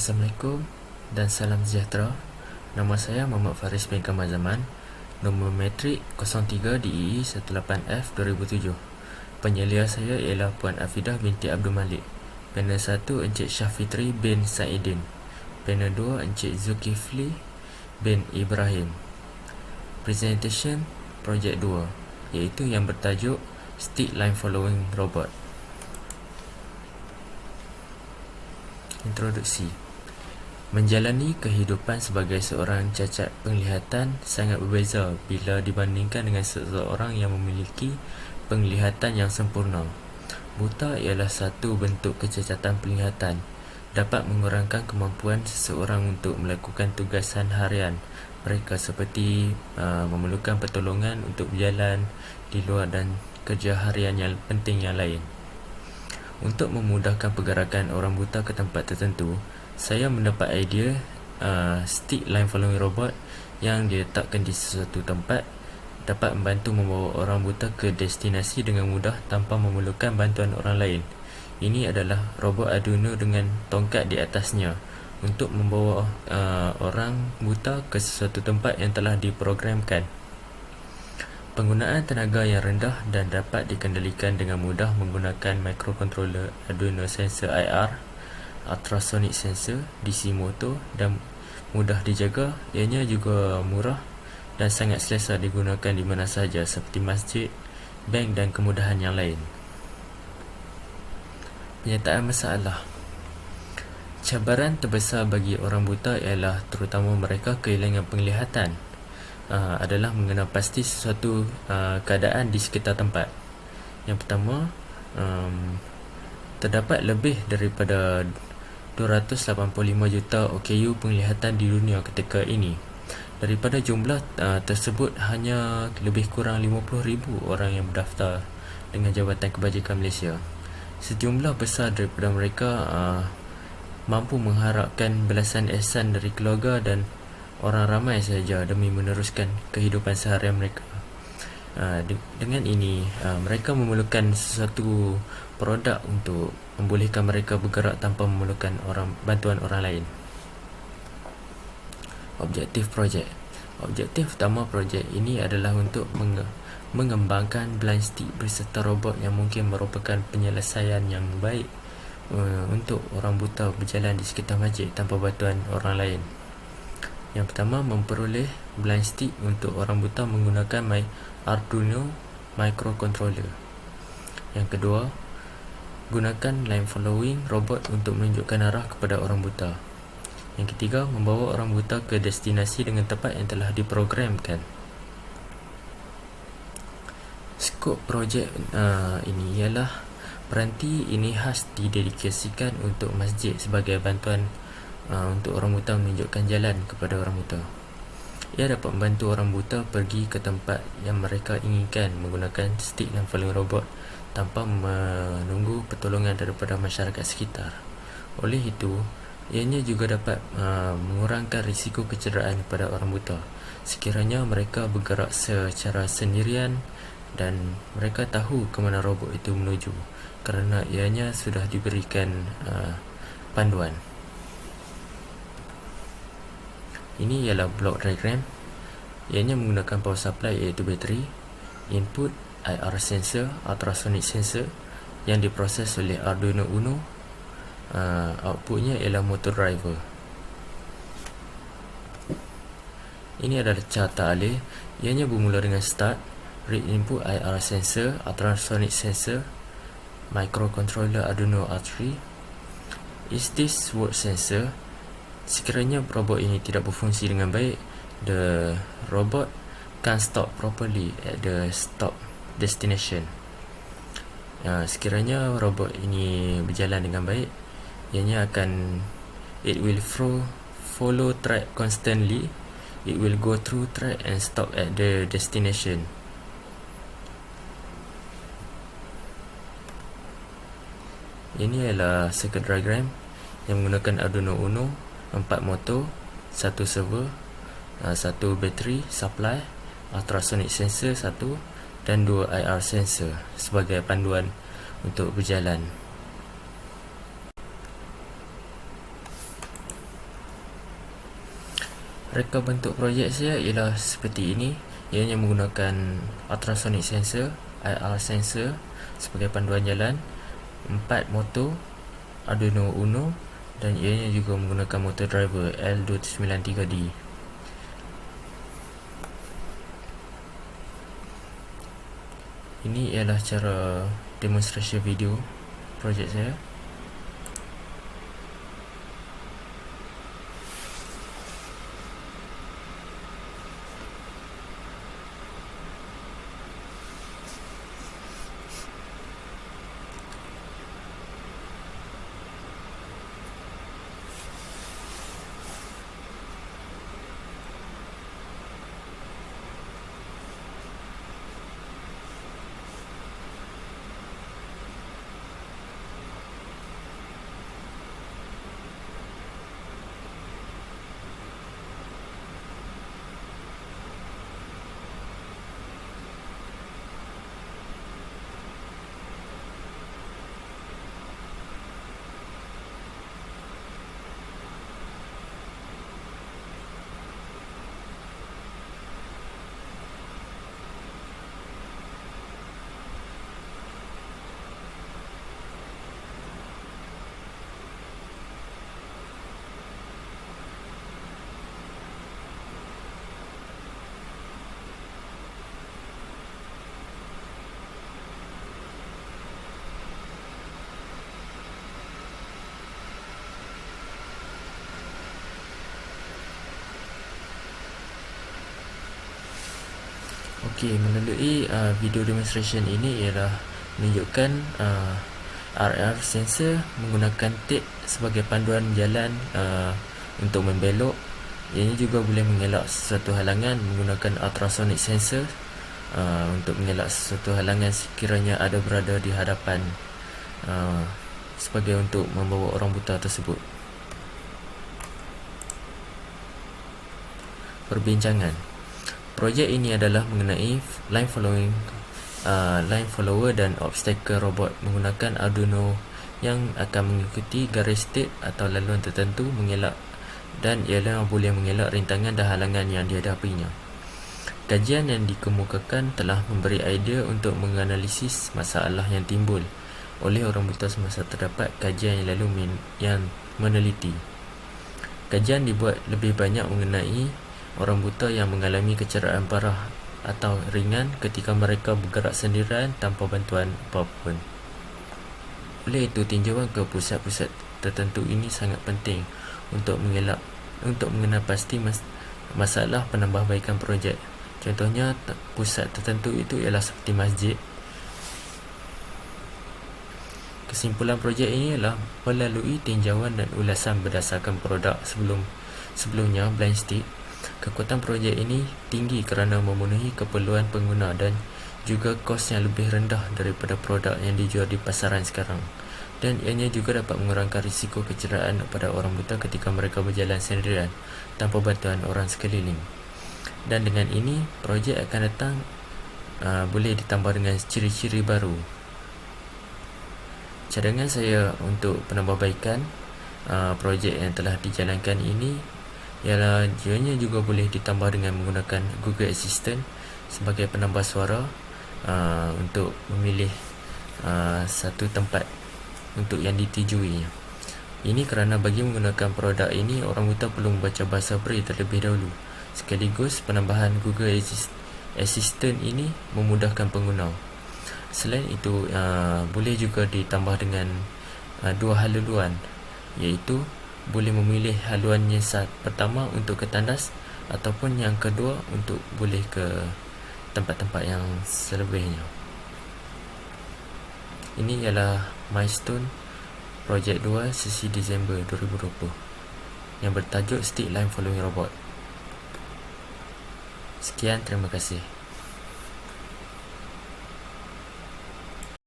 Assalamualaikum dan salam sejahtera. Nama saya Muhammad Faris bin Kamal Zaman. Nombor metrik 03 DEE 18F 2007. Penyelia saya ialah Puan Afidah binti Abdul Malik. Panel 1 Encik Syafitri bin Saidin. Panel 2 Encik Zulkifli bin Ibrahim. Presentation Projek 2, iaitu yang bertajuk Stick Line Following Robot. Introduksi. Menjalani kehidupan sebagai seorang cacat penglihatan sangat berbeza bila dibandingkan dengan seseorang yang memiliki penglihatan yang sempurna. Buta ialah satu bentuk kecacatan penglihatan, dapat mengurangkan kemampuan seseorang untuk melakukan tugasan harian mereka seperti memerlukan pertolongan untuk berjalan di luar dan kerja harian yang penting yang lain. Untuk memudahkan pergerakan orang buta ke tempat tertentu, saya mendapat idea stick line following robot yang diletakkan di sesuatu tempat dapat membantu membawa orang buta ke destinasi dengan mudah tanpa memerlukan bantuan orang lain. Ini adalah robot Arduino dengan tongkat di atasnya untuk membawa orang buta ke sesuatu tempat yang telah diprogramkan. Penggunaan tenaga yang rendah dan dapat dikendalikan dengan mudah menggunakan microcontroller Arduino sensor IR, ultrasonic sensor, DC motor dan mudah dijaga. Ianya juga murah dan sangat selesa digunakan di mana sahaja seperti masjid, bank dan kemudahan yang lain. Penyataan masalah. Cabaran terbesar bagi orang buta ialah terutama mereka kehilangan penglihatan adalah mengenal pasti sesuatu keadaan di sekitar tempat. Yang pertama, terdapat lebih daripada 285 juta OKU penglihatan di dunia ketika ini. Daripada jumlah tersebut, hanya lebih kurang 50,000 orang yang berdaftar dengan Jabatan Kebajikan Malaysia. Sejumlah besar daripada mereka mampu mengharapkan belasan ihsan dari keluarga dan orang ramai saja demi meneruskan kehidupan seharian mereka. Dengan ini, mereka memerlukan sesuatu produk untuk membolehkan mereka bergerak tanpa memerlukan bantuan orang lain. Objektif projek. Objektif utama projek ini adalah untuk mengembangkan blind stick berserta robot yang mungkin merupakan penyelesaian yang baik untuk orang buta berjalan di sekitar masjid tanpa bantuan orang lain. Yang pertama, memperoleh blind stick untuk orang buta menggunakan Arduino microcontroller. Yang kedua, gunakan line following robot untuk menunjukkan arah kepada orang buta. Yang ketiga, membawa orang buta ke destinasi dengan tempat yang telah diprogramkan. Skop projek ini ialah peranti ini khas didedikasikan untuk masjid sebagai bantuan untuk orang buta menunjukkan jalan kepada orang buta. Ia dapat membantu orang buta pergi ke tempat yang mereka inginkan menggunakan stick dan following robot tanpa menunggu pertolongan daripada masyarakat sekitar. Oleh itu, ianya juga dapat mengurangkan risiko kecederaan kepada orang buta sekiranya mereka bergerak secara sendirian dan mereka tahu ke mana robot itu menuju kerana ianya sudah diberikan panduan. Ini ialah block diagram. Ianya menggunakan power supply iaitu bateri, input IR sensor, ultrasonic sensor yang diproses oleh Arduino Uno. Outputnya ialah motor driver. Ini adalah carta alih. Ianya bermula dengan start, read input IR sensor, ultrasonic sensor, microcontroller Arduino R3. Is this work sensor? Sekiranya robot ini tidak berfungsi dengan baik, the robot can't stop properly at the stop destination. Sekiranya robot ini berjalan dengan baik, ianya akan it will follow track constantly. It will go through track and stop at the destination. Ini adalah circuit diagram yang menggunakan Arduino Uno, 4 motor, 1 server, 1 bateri supply, ultrasonic sensor 1 dan 2 IR sensor sebagai panduan untuk berjalan. Reka bentuk projek saya ialah seperti ini. Ianya menggunakan ultrasonic sensor, IR sensor sebagai panduan jalan, 4 motor Arduino Uno, dan ianya juga menggunakan motor driver L293D. Ini ialah cara demonstrasi video projek saya. Okey, melalui video demonstration ini ialah menunjukkan RF sensor menggunakan tape sebagai panduan jalan untuk membelok. Ianya juga boleh mengelak sesuatu halangan menggunakan ultrasonic sensor untuk mengelak sesuatu halangan sekiranya ada berada di hadapan, sebagai untuk membawa orang buta tersebut. Perbincangan. Projek ini adalah mengenai line follower dan obstacle robot menggunakan Arduino yang akan mengikuti garis tape atau laluan tertentu mengelak, dan ialah boleh mengelak rintangan dan halangan yang dihadapinya. Kajian yang dikemukakan telah memberi idea untuk menganalisis masalah yang timbul oleh orang buta semasa terdapat kajian yang lalu yang meneliti. Kajian dibuat lebih banyak mengenai orang buta yang mengalami kecederaan parah atau ringan ketika mereka bergerak sendirian tanpa bantuan apapun. Oleh itu, tinjauan ke pusat-pusat tertentu ini sangat penting untuk mengenal pasti masalah penambahbaikan projek. Contohnya, pusat tertentu itu ialah seperti masjid. Kesimpulan projek ini ialah melalui tinjauan dan ulasan berdasarkan produk sebelumnya blind state. Kekuatan projek ini tinggi kerana memenuhi keperluan pengguna dan juga kos yang lebih rendah daripada produk yang dijual di pasaran sekarang, dan ianya juga dapat mengurangkan risiko kecederaan pada orang buta ketika mereka berjalan sendirian tanpa bantuan orang sekeliling. Dan dengan ini, projek akan datang boleh ditambah dengan ciri-ciri baru. Cadangan saya untuk penambahbaikan projek yang telah dijalankan ini ialah ianya juga boleh ditambah dengan menggunakan Google Assistant sebagai penambah suara untuk memilih satu tempat untuk yang ditujui. Ini kerana bagi menggunakan produk ini, orang buta perlu membaca bahasa Braille terlebih dahulu. Sekaligus penambahan Google Assistant ini memudahkan pengguna. Selain itu, boleh juga ditambah dengan dua haluan, iaitu boleh memilih haluannya pertama untuk ke tandas ataupun yang kedua untuk boleh ke tempat-tempat yang selebihnya. Ini ialah milestone projek 2 sesi Disember 2020 yang bertajuk Stick Line Following Robot. Sekian, terima kasih.